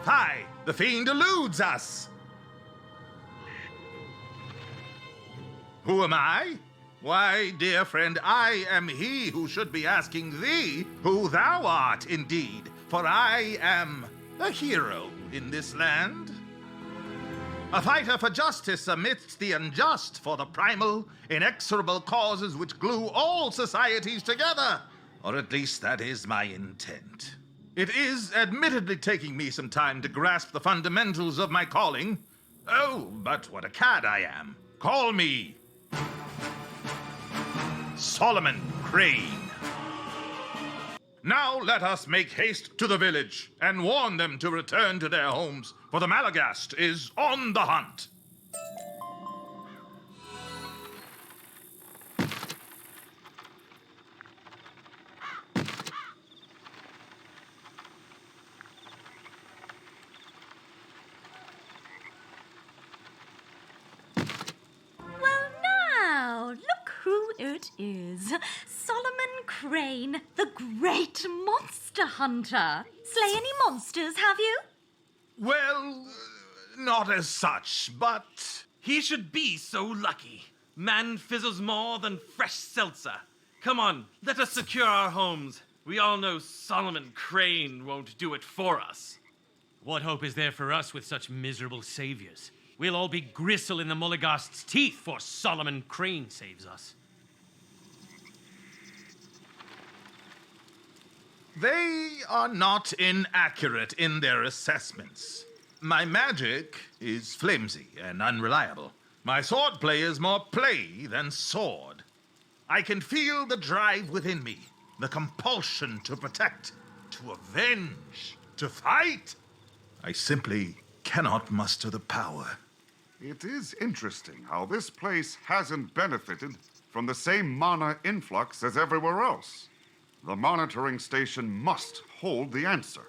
Fie! The fiend eludes us! Who am I? Why, dear friend, I am he who should be asking thee who thou art indeed, for I am a hero in this land. A fighter for justice amidst the unjust, for the primal, inexorable causes which glue all societies together. Or at least that is my intent. It is admittedly taking me some time to grasp the fundamentals of my calling. Oh, but what a cad I am. Call me Solomon Crane. Now let us make haste to the village and warn them to return to their homes, for the Malughast is on the hunt. Well, now, look who it is. Solomon Crane, the great monster hunter. Slay any monsters, have you? Well, not as such, but He should be so lucky. Man fizzles more than fresh seltzer. Come on, let us secure our homes. We all know Solomon Crane won't do it for us. What hope is there for us with such miserable saviors? We'll all be gristle in the Malughast's teeth, for Solomon Crane saves us. they are not inaccurate in their assessments. My magic is flimsy and unreliable. My swordplay is more play than sword. I can feel the drive within me, the compulsion to protect, to avenge, to fight. I simply cannot muster the power. It is interesting how this place hasn't benefited from the same mana influx as everywhere else. The monitoring station must hold the answer.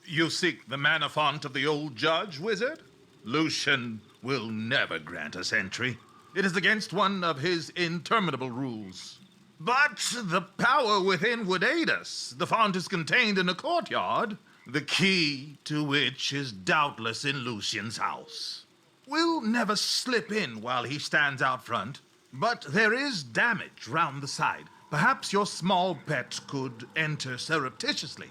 You seek the mana font of the old judge, wizard? Lucian will never grant us entry. It is against one of his interminable rules. But the power within would aid us. The font is contained in a courtyard, the key to which is doubtless in Lucian's house. We'll never slip in while he stands out front, but there is damage round the side. Perhaps your small pet could enter surreptitiously.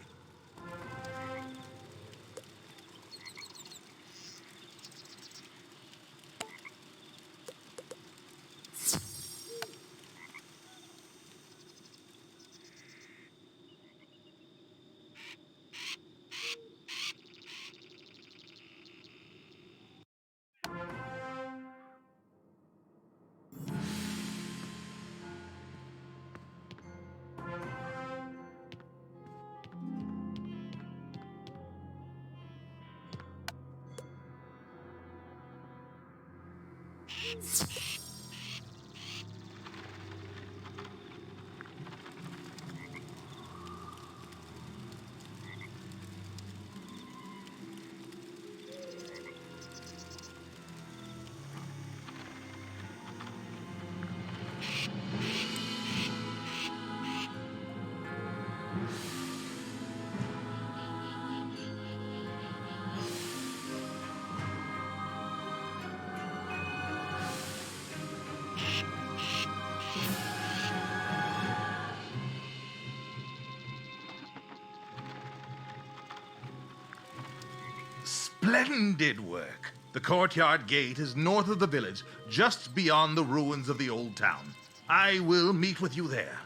Splendid work. The courtyard gate is north of the village, just beyond the ruins of the old town. I will meet with you there.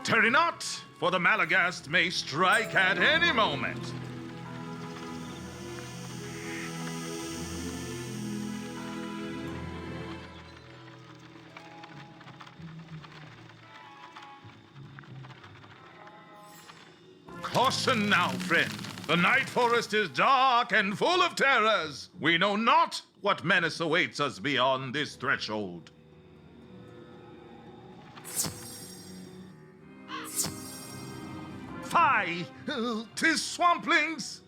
Tarry not, for the Malughast may strike at any moment. Caution now, friend. The night forest is dark and full of terrors. We know not what menace awaits us beyond this threshold. Fie! 'Tis swamplings!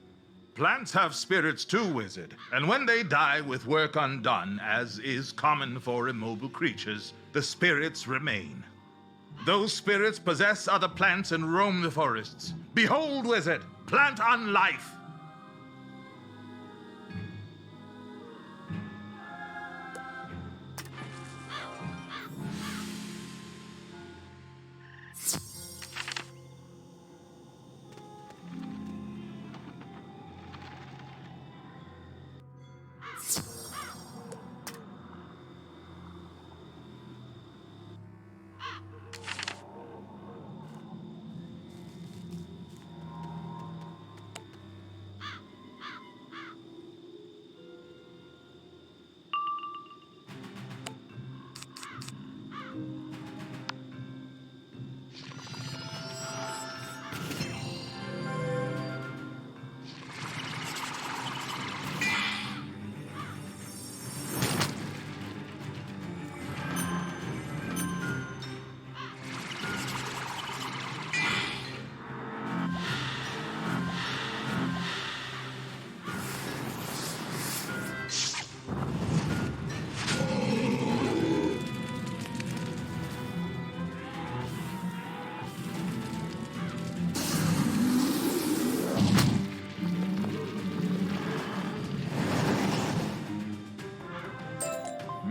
Plants have spirits too, wizard, and when they die with work undone, as is common for immobile creatures, the spirits remain. Those spirits possess other plants and roam the forests. Behold, wizard, plant on life!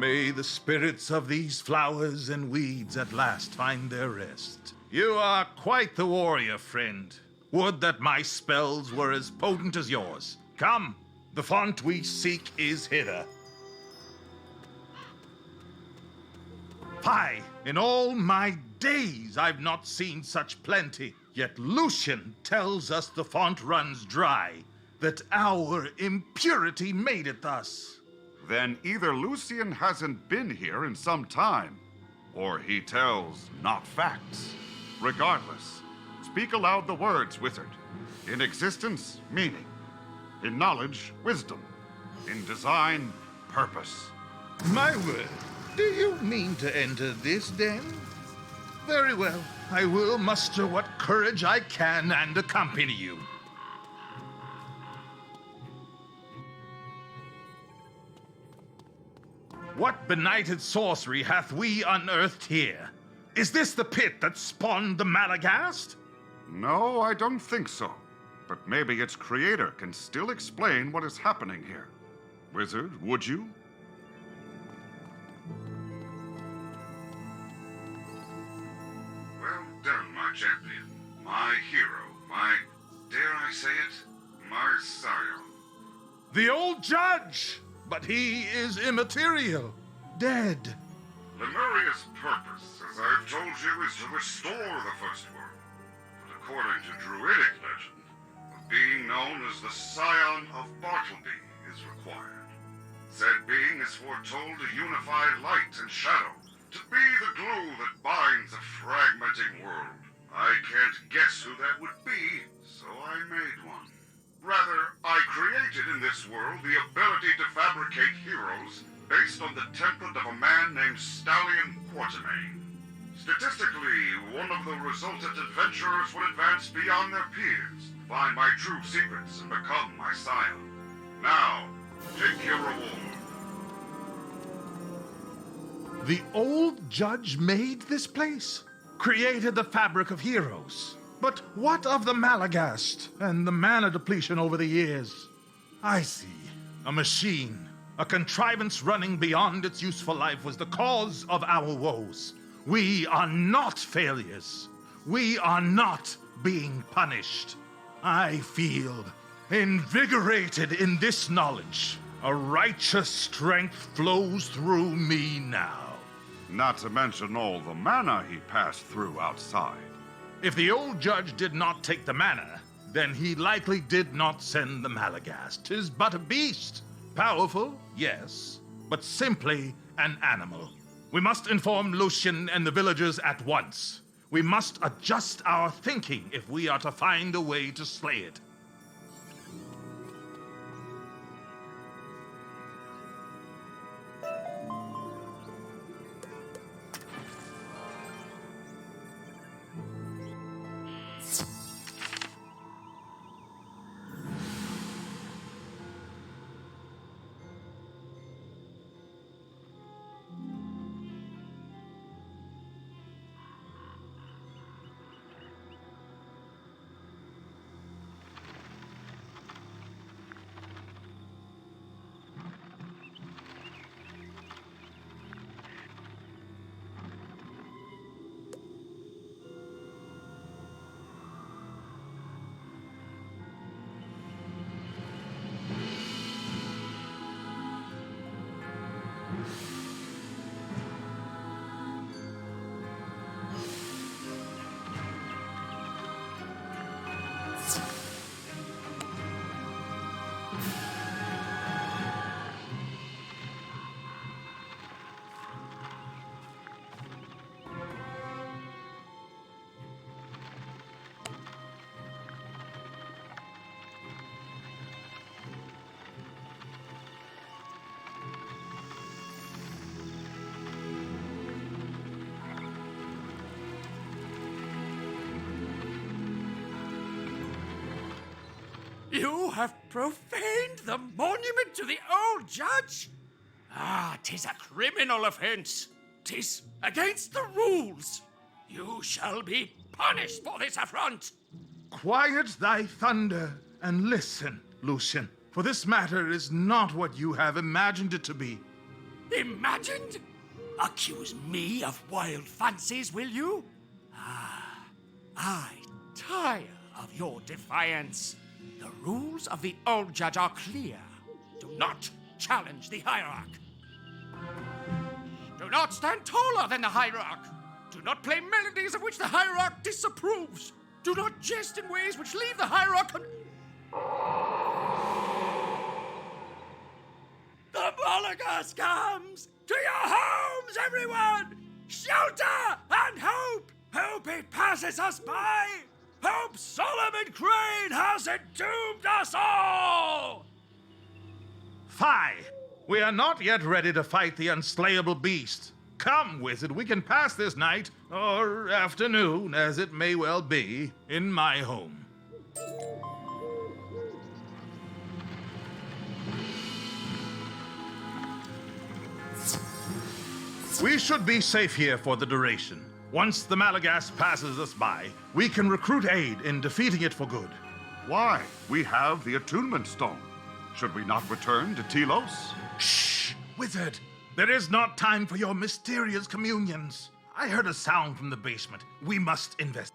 May the spirits of these flowers and weeds at last find their rest. You are quite the warrior, friend. Would that my spells were as potent as yours. Come, the font we seek is hither. Fie, in all my days I've not seen such plenty. Yet Lucian tells us the font runs dry, that our impurity made it thus. Then either Lucian hasn't been here in some time, or he tells not facts. Regardless, speak aloud the words, wizard. In existence, meaning. In knowledge, wisdom. In design, purpose. My word, do you mean to enter this den? Very well, I will muster what courage I can and accompany you. What benighted sorcery hath we unearthed here? Is this the pit that spawned the Malughast? No, I don't think so. But maybe its creator can still explain what is happening here. Wizard, would you? Well done, my champion. My hero. My, dare I say it, my sire. The old judge! But he is immaterial, dead. Lemuria's purpose, as I've told you, is to restore the First World. But according to Druidic legend, a being known as the Scion of Bartleby is required. Said being is foretold to unify light and shadow, to be the glue that binds a fragmenting world. I can't guess who that would be, so I made one. Rather, I created in this world the ability to fabricate heroes based on the template of a man named Stallion Quartermain. Statistically, one of the resultant adventurers would advance beyond their peers, find my true secrets, and become my scion. Now, take your reward. The old judge made this place, created the fabric of heroes. But what of the Malughast and the mana depletion over the years? I see. A machine, a contrivance running beyond its useful life was the cause of our woes. We are not failures. We are not being punished. I feel invigorated in this knowledge. A righteous strength flows through me now. Not to mention all the mana he passed through outside. If the old judge did not take the mana, then he likely did not send the Malughast. 'Tis but a beast. Powerful, yes, but simply an animal. We must inform Lucian and the villagers at once. We must adjust our thinking if we are to find a way to slay it. You have profaned the monument to the old judge? Ah, 'tis a criminal offense. 'Tis against the rules. You shall be punished for this affront. Quiet thy thunder and listen, Lucian, for this matter is not what you have imagined it to be. Imagined? Accuse me of wild fancies, will you? I tire of your defiance. The rules of the old judge are clear. Do not challenge the hierarch. Do not stand taller than the hierarch. Do not play melodies of which the hierarch disapproves. Do not jest in ways which leave the hierarch The Malughast comes! To your homes, everyone! Shelter and hope! Hope it passes us by! Hope Solomon Crane has entombed us all! Fie! We are not yet ready to fight the unslayable beast. Come, wizard, we can pass this night, or afternoon, as it may well be, in my home. We should be safe here for the duration. Once the Malughast passes us by, we can recruit aid in defeating it for good. Why? We have the attunement stone. Should we not return to Telos? Shh! Wizard! There is not time for your mysterious communions. I heard a sound from the basement. We must investigate.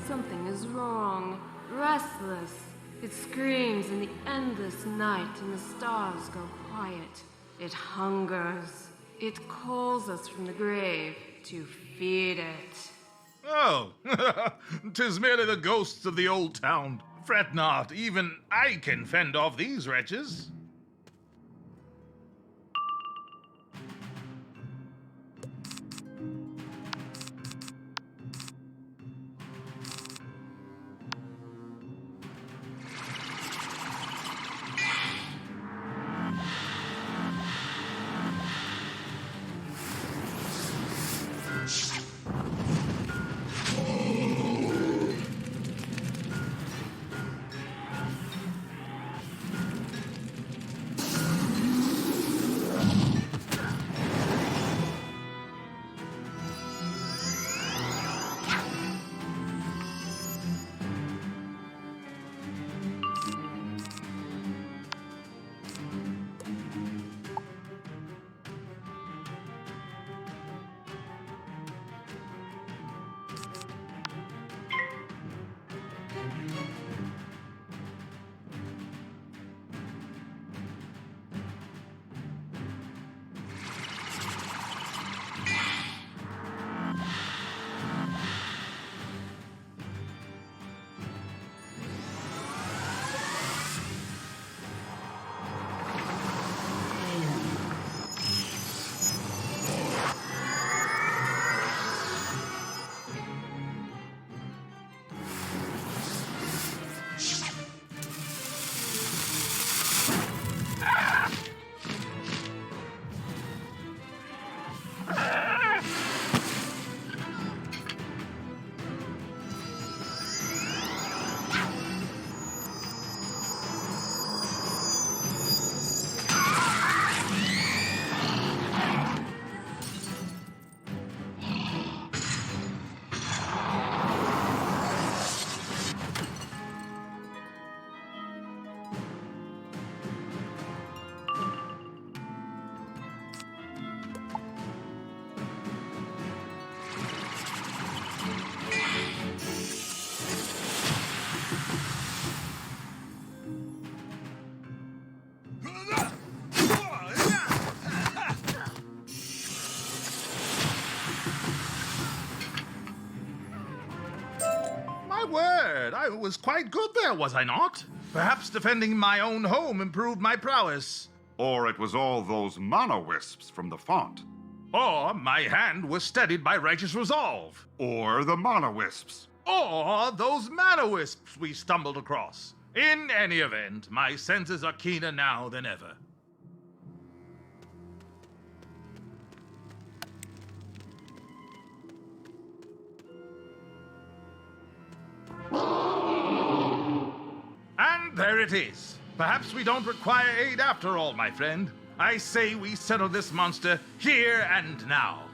Something is wrong. Restless. It screams in the endless night and the stars go quiet. It hungers. It calls us from the grave to feed it. Oh, 'tis merely the ghosts of the old town. Fret not, even I can fend off these wretches. Word, I was quite good there, was I not? Perhaps defending my own home improved my prowess. Or it was all those mana wisps from the font. Or my hand was steadied by righteous resolve. Or the mana wisps. Or those mana wisps we stumbled across. In any event, my senses are keener now than ever. And there it is. Perhaps we don't require aid after all, my friend. I say we settle this monster here and now.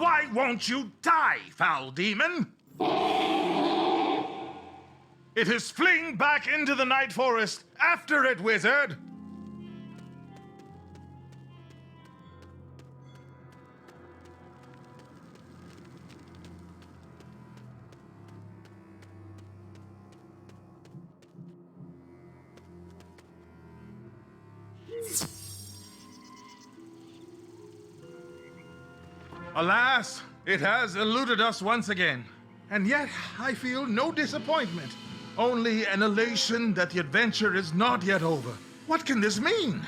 Why won't you die, foul demon? It is fleeing back into the Night Forest. After it, wizard! Alas, it has eluded us once again. And yet, I feel no disappointment. Only an elation that the adventure is not yet over. What can this mean?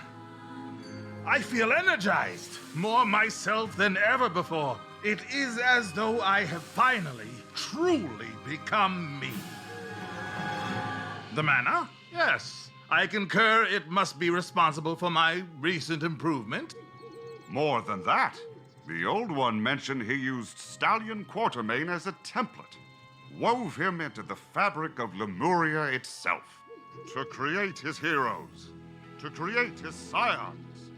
I feel energized, more myself than ever before. It is as though I have finally, truly become me. The mana? Yes. I concur it must be responsible for my recent improvement. More than that, the Old One mentioned he used Stallion Quartermain as a template, wove him into the fabric of Lemuria itself, to create his heroes, to create his scions,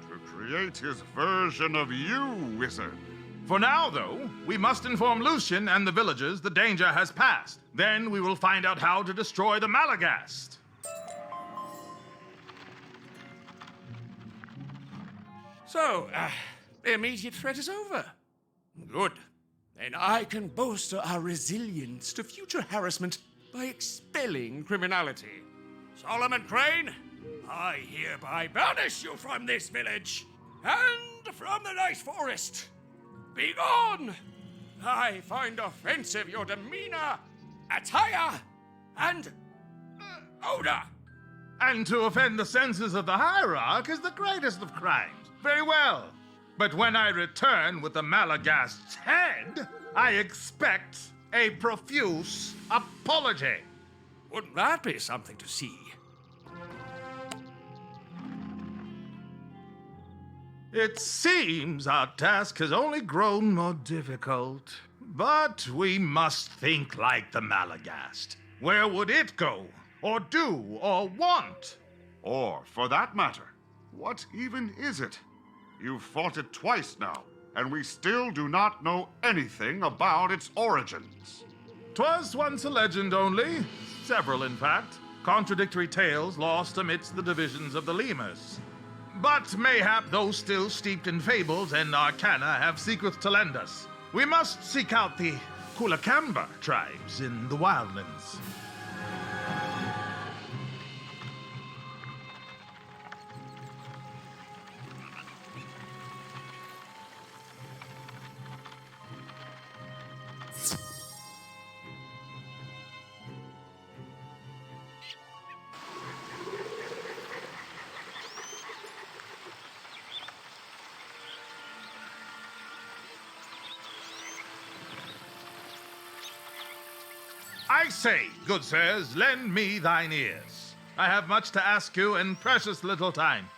to create his version of you, wizard. For now, though, we must inform Lucian and the villagers the danger has passed. Then we will find out how to destroy the Malughast. So, the immediate threat is over. Good. Then I can bolster our resilience to future harassment by expelling criminality. Solomon Crane, I hereby banish you from this village and from from the night forest! Begone! I find offensive your demeanor, attire, and odor. And to offend the senses of the hierarch is the greatest of crimes. Very well. But when I return with the Malughast's head, I expect a profuse apology. Wouldn't that be something to see? It seems our task has only grown more difficult. But we must think like the Malughast. Where would it go? Or do? Or want? Or, for that matter, what even is it? You've fought it twice now, and we still do not know anything about its origins. 'Twas once a legend only, several in fact, contradictory tales lost amidst the divisions of the lemurs. But mayhap those still steeped in fables and arcana have secrets to lend us. We must seek out the Kulakamba tribes in the wildlands. I say, good sirs, lend me thine ears. I have much to ask you in precious little time.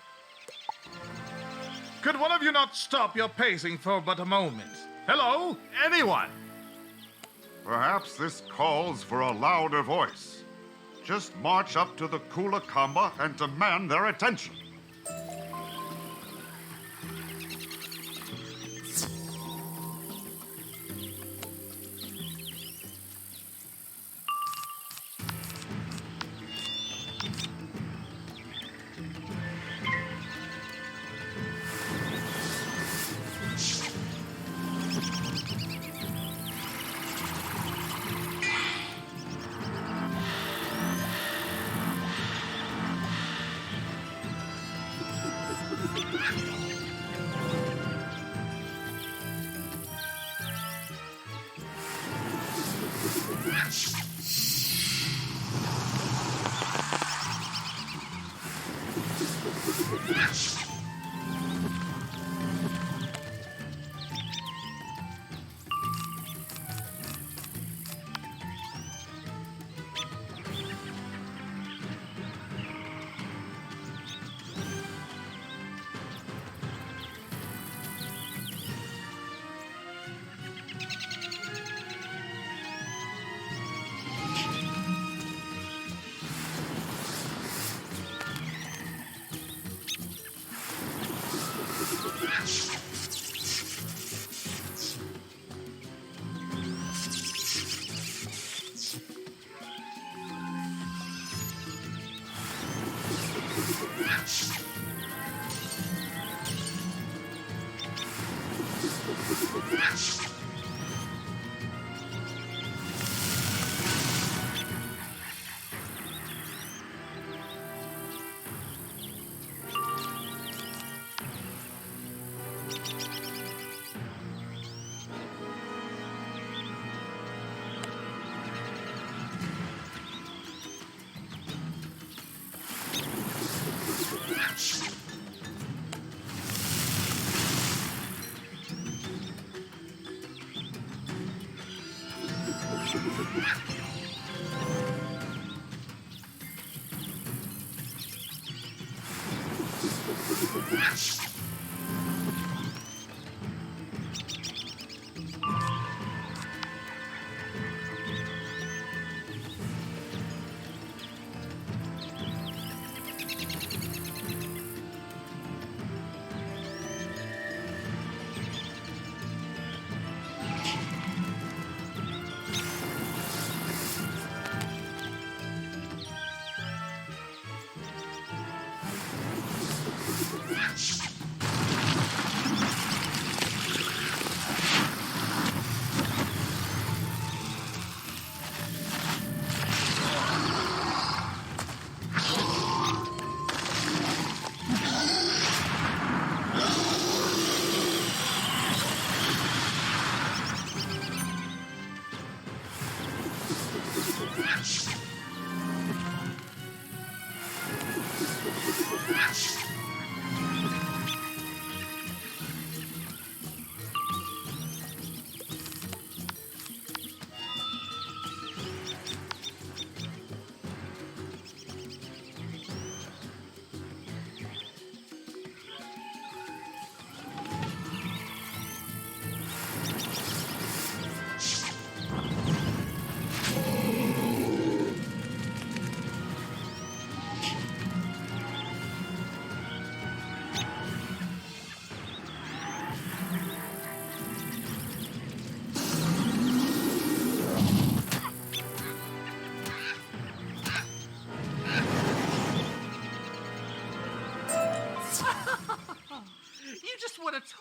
Could one of you not stop your pacing for but a moment? Hello? Anyone? Perhaps this calls for a louder voice. Just march up to the Kulakamba and demand their attention.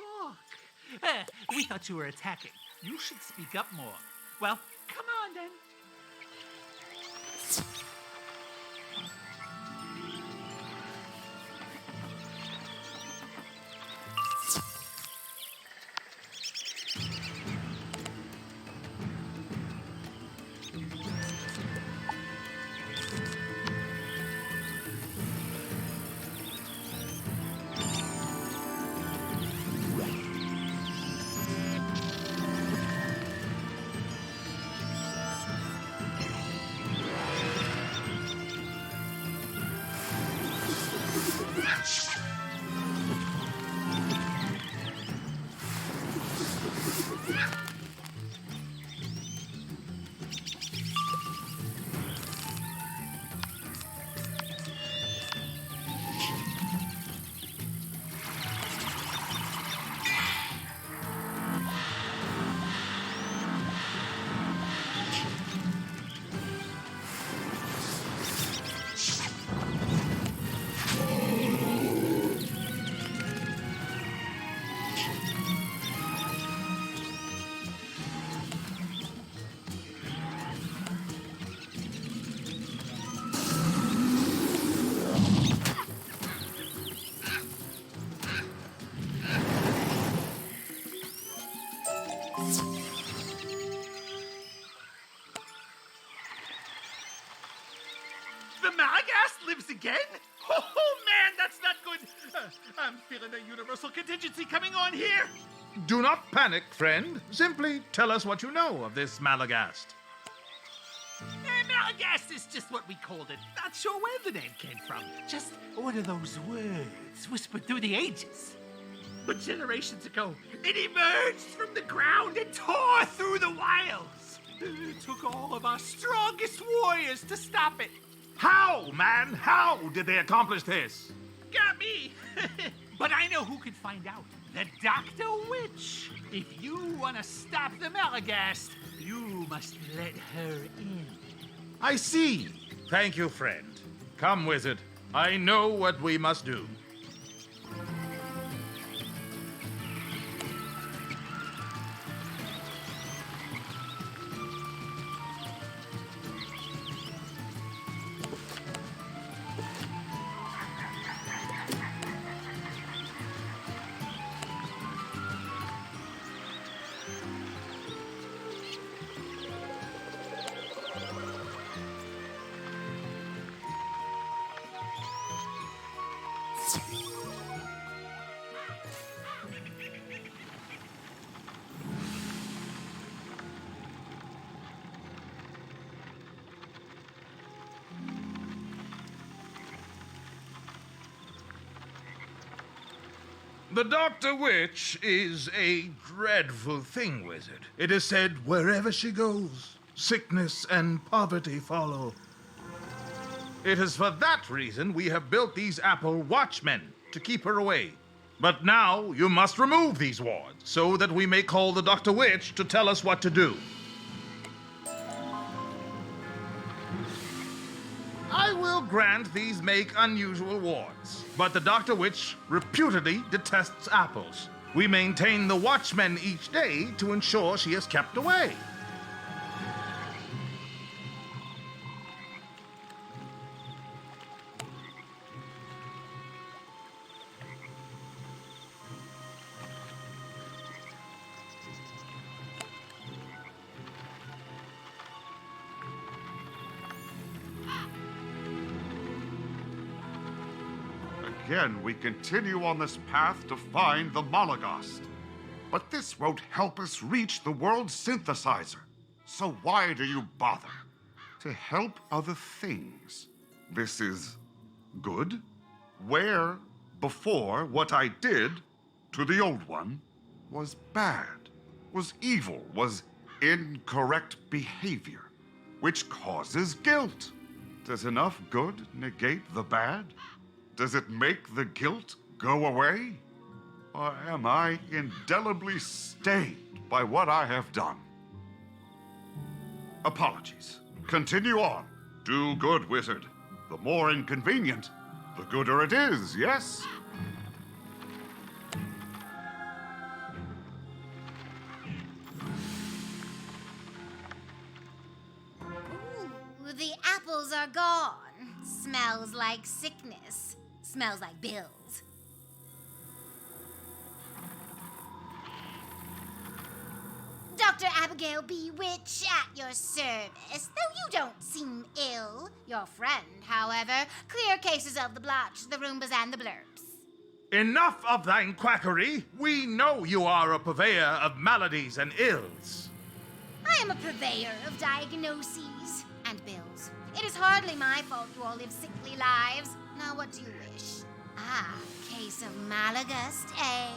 talk. We thought you were attacking. You should speak up more. Well, come on then. The Malughast lives again? Oh, man, that's not good. I'm feeling a universal contingency coming on here. Do not panic, friend. Simply tell us what you know of this Malughast. Malughast is just what we called it. Not sure where the name came from. Just one of those words whispered through the ages. But generations ago, it emerged from the ground and tore through the wilds. It took all of our strongest warriors to stop it. How, man? How did they accomplish this? Got me. But I know who can find out. The Dr. Witch. If you want to stop the Malughast, you must let her in. I see. Thank you, friend. Come, wizard. I know what we must do. The Dr. Witch is a dreadful thing, wizard. It is said wherever she goes, sickness and poverty follow. It is for that reason we have built these apple watchmen to keep her away. But now you must remove these wards so that we may call the Dr. Witch to tell us what to do. I will grant these make unusual wards, but the Dr. Witch reputedly detests apples. We maintain the watchmen each day to ensure she is kept away. Again, we continue on this path to find the Malughast. But this won't help us reach the world's synthesizer. So why do you bother? To help other things. This is good? Where, before, what I did to the old one was bad, was evil, was incorrect behavior, which causes guilt. Does enough good negate the bad? Does it make the guilt go away? Or am I indelibly stained by what I have done? Apologies. Continue on. Do good, wizard. The more inconvenient, the gooder it is, yes? The apples are gone. Smells like sickness. Smells like bills. Dr. Abigail B. Witch at your service, though you don't seem ill. Your friend, however, clear cases of the blotch, the rheumbas, and the blurps. Enough of thine quackery. We know you are a purveyor of maladies and ills. I am a purveyor of diagnoses and bills. It is hardly my fault you all live sickly lives. Now what do you wish? Ah, case of Malughast, eh?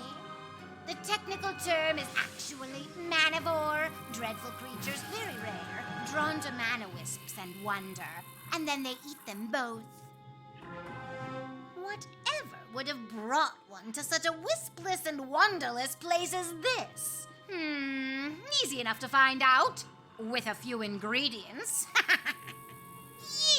The technical term is actually manivore. Dreadful creatures, very rare, drawn to mana-wisps and wonder. And then they eat them both. Whatever would have brought one to such a wispless and wonderless place as this? Easy enough to find out. With a few ingredients.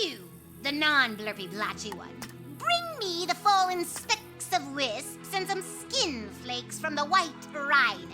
You, the non-blurpy blotchy one, bring me the fallen specks of wisps and some skin flakes from the white rhinos.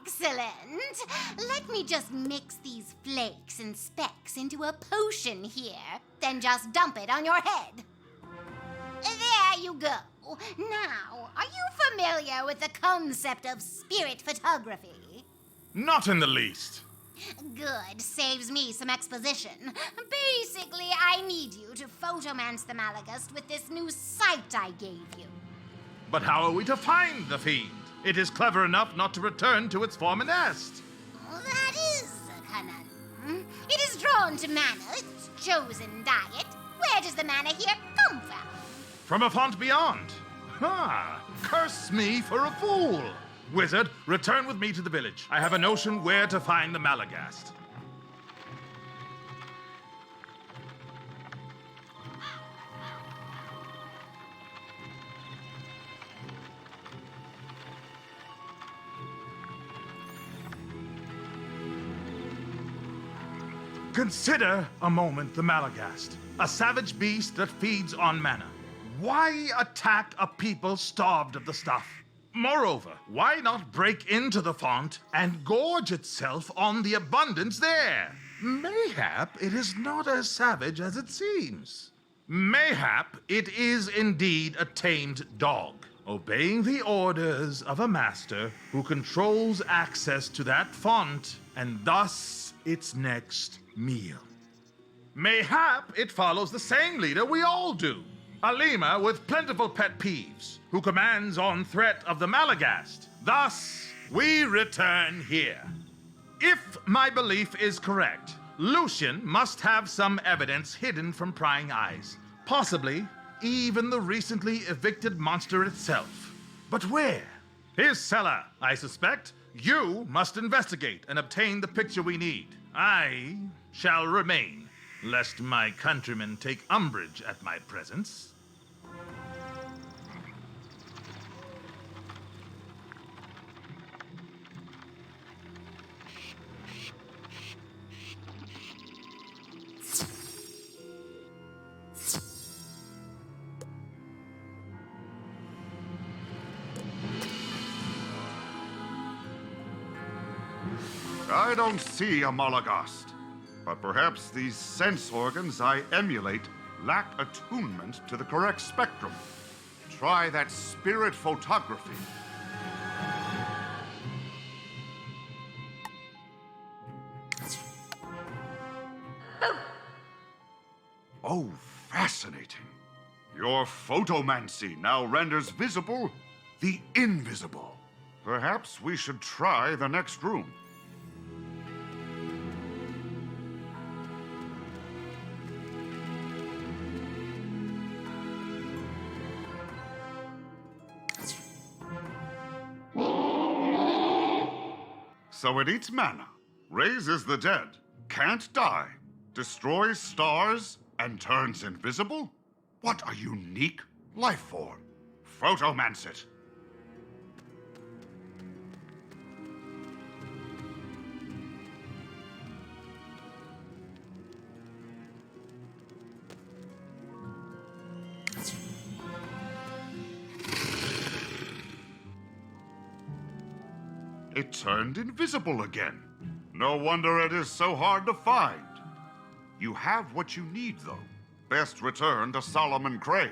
Excellent. Let me just mix these flakes and specks into a potion here, then just dump it on your head. There you go. Now, are you familiar with the concept of spirit photography? Not in the least. Good. Saves me some exposition. Basically, I need you to photomance the Malughast with this new sight I gave you. But how are we to find the fiend? It is clever enough not to return to its former nest. That is a conundrum. It is drawn to mana, its chosen diet. Where does the mana here come from? From a font beyond. Curse me for a fool. Wizard, return with me to the village. I have a notion where to find the Malughast. Consider a moment the Malughast, a savage beast that feeds on mana. Why attack a people starved of the stuff? Moreover, why not break into the font and gorge itself on the abundance there? Mayhap it is not as savage as it seems. Mayhap it is indeed a tamed dog, obeying the orders of a master who controls access to that font and thus its next meal. Mayhap it follows the same leader we all do. A lemur with plentiful pet peeves, who commands on threat of the Malughast. Thus, we return here. If my belief is correct, Lucian must have some evidence hidden from prying eyes. Possibly even the recently evicted monster itself. But where? His cellar, I suspect. You must investigate and obtain the picture we need. I shall remain, lest my countrymen take umbrage at my presence. I don't see a Malughast, but perhaps these sense organs I emulate lack attunement to the correct spectrum. Try that spirit photography. Oh, fascinating. Your photomancy now renders visible the invisible. Perhaps we should try the next room. So it eats mana, raises the dead, can't die, destroys stars, and turns invisible? What a unique life form. Photomance it. It turned invisible again. No wonder it is so hard to find. You have what you need, though. Best return to Solomon Crane.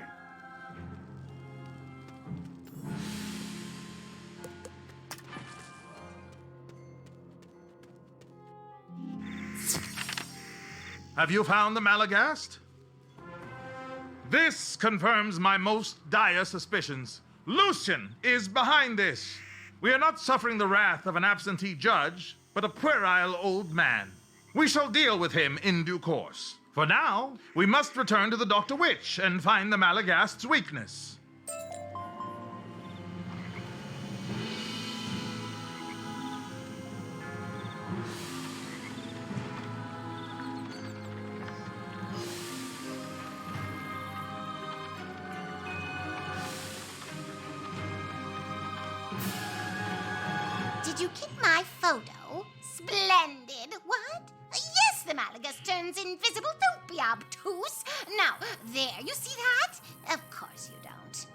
Have you found the Malughast? This confirms my most dire suspicions. Lucian is behind this. We are not suffering the wrath of an absentee judge, but a puerile old man. We shall deal with him in due course. For now, we must return to the Dr. Witch and find the Malughast's weakness. Did you get my photo? Splendid. What? Yes, the Malughast turns invisible. Don't be obtuse. Now, there, you see that? Of course you don't.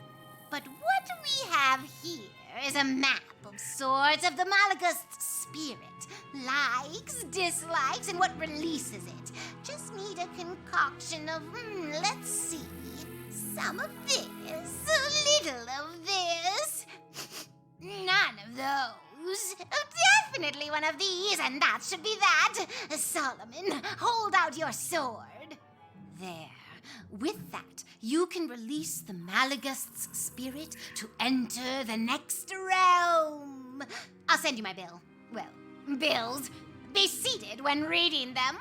But what we have here is a map of swords of the Malughast's spirit. Likes, dislikes, and what releases it. Just need a concoction of, let's see, some of this, a little of this. None of those. Definitely one of these, and that should be that. Solomon, hold out your sword. There. With that, you can release the Malughast's spirit to enter the next realm. I'll send you my bill. Well, bills. Be seated when reading them.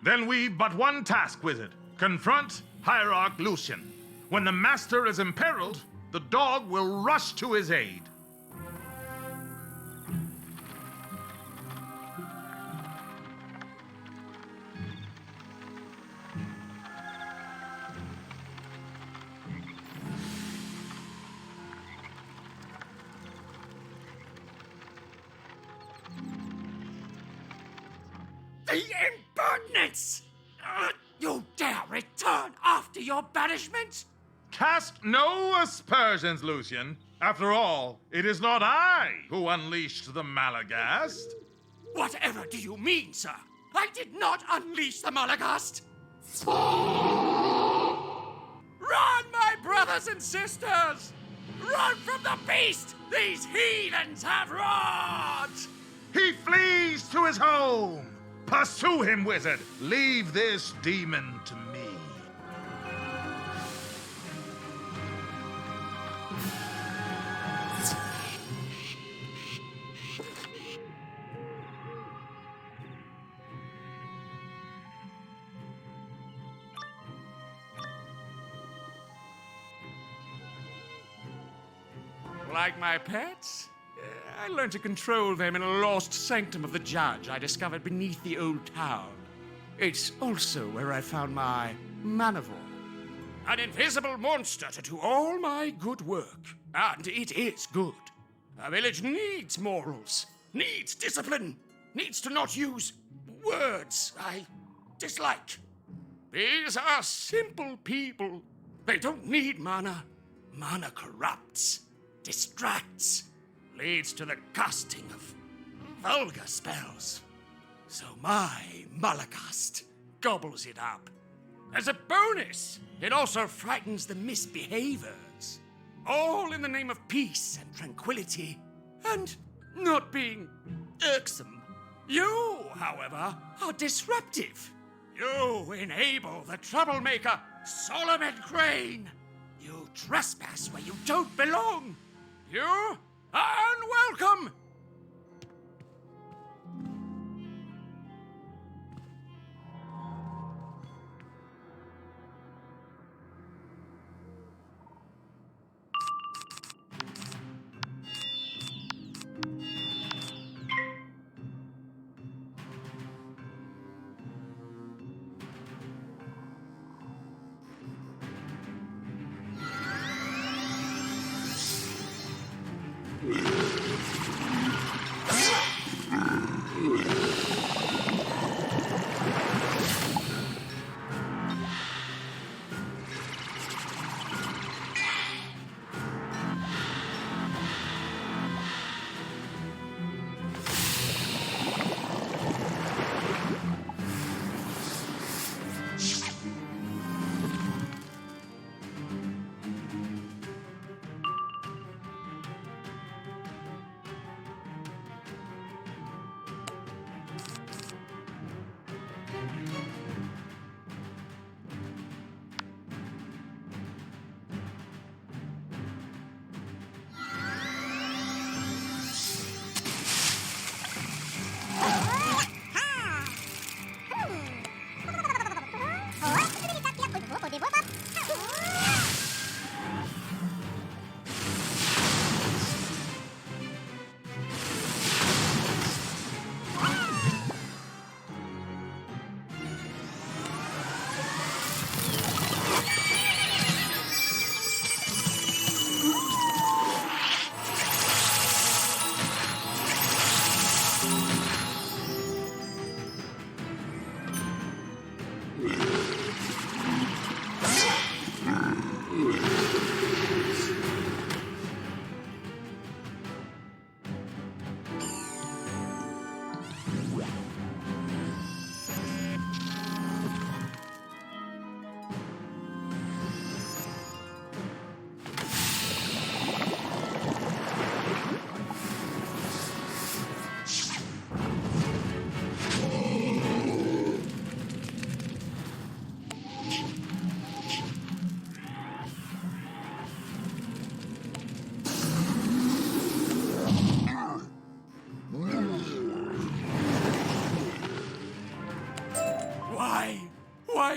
Then we've but one task, wizard. Confront Hierarch Lucian. When the master is imperiled, the dog will rush to his aid. The impertinence! You dare return after your banishment? Cast no aspersions, Lucian. After all, it is not I who unleashed the Malughast. Whatever do you mean, sir? I did not unleash the Malughast! Run, my brothers and sisters! Run from the beast! These heathens have wrought! He flees to his home. Pursue him, wizard. Leave this demon to me. Like my pets? I learned to control them in a lost sanctum of the judge I discovered beneath the old town. It's also where I found my manival. An invisible monster to do all my good work. And it is good. A village needs morals, needs discipline, needs to not use words I dislike. These are simple people. They don't need mana. Mana corrupts, distracts, leads to the casting of vulgar spells. So my Malughast gobbles it up. As a bonus, it also frightens the misbehavers. All in the name of peace and tranquility, and not being irksome. You, however, are disruptive. You enable the troublemaker, Solomon Crane. You trespass where you don't belong. You are unwelcome.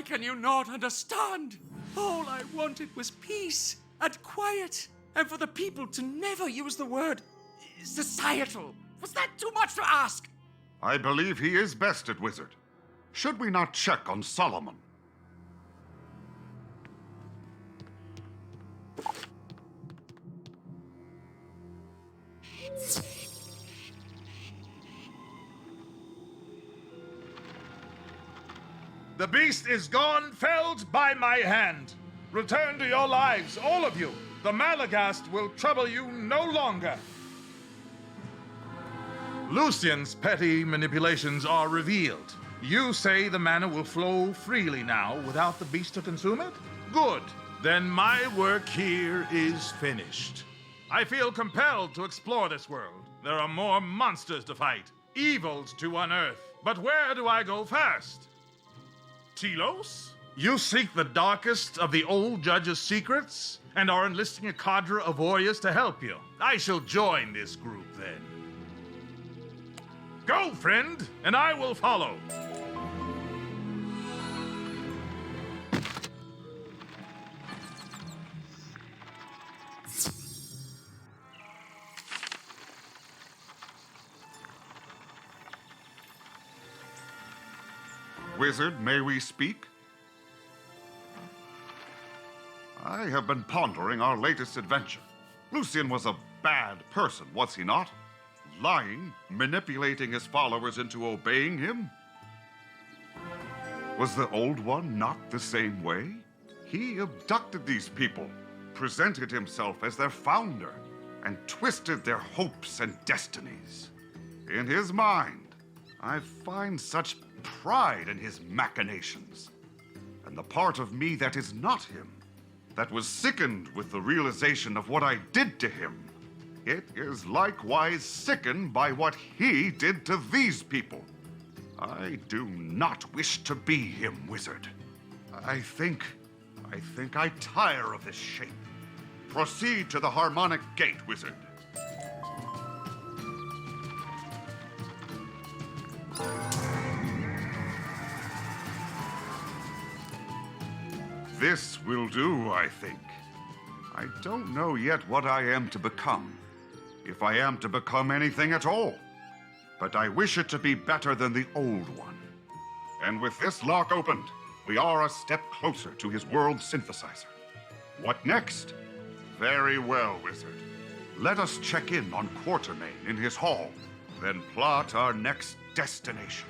can you not understand? All I wanted was peace and quiet, and for the people to never use the word societal. Was that too much to ask? I believe he is bested, wizard. Should we not check on Solomon? The beast is gone, felled by my hand. Return to your lives, all of you. The Malughast will trouble you no longer. Lucian's petty manipulations are revealed. You say the mana will flow freely now without the beast to consume it? Good. Then my work here is finished. I feel compelled to explore this world. There are more monsters to fight, evils to unearth. But where do I go first? Telos? You seek the darkest of the old judge's secrets and are enlisting a cadre of warriors to help you. I shall join this group then. Go, friend, and I will follow. Wizard, may we speak? I have been pondering our latest adventure. Lucian was a bad person, was he not? Lying, manipulating his followers into obeying him? Was the Old One not the same way? He abducted these people, presented himself as their founder, and twisted their hopes and destinies. In his mind, I find such pride in his machinations. And the part of me that is not him, that was sickened with the realization of what I did to him, it is likewise sickened by what he did to these people. I do not wish to be him, wizard. I think I tire of this shape. Proceed to the harmonic gate, wizard. This will do, I think. I don't know yet what I am to become, if I am to become anything at all. But I wish it to be better than the Old One. And with this lock opened, we are a step closer to his world synthesizer. What next? Very well, wizard. Let us check in on Quartermain in his hall, then plot our next destination.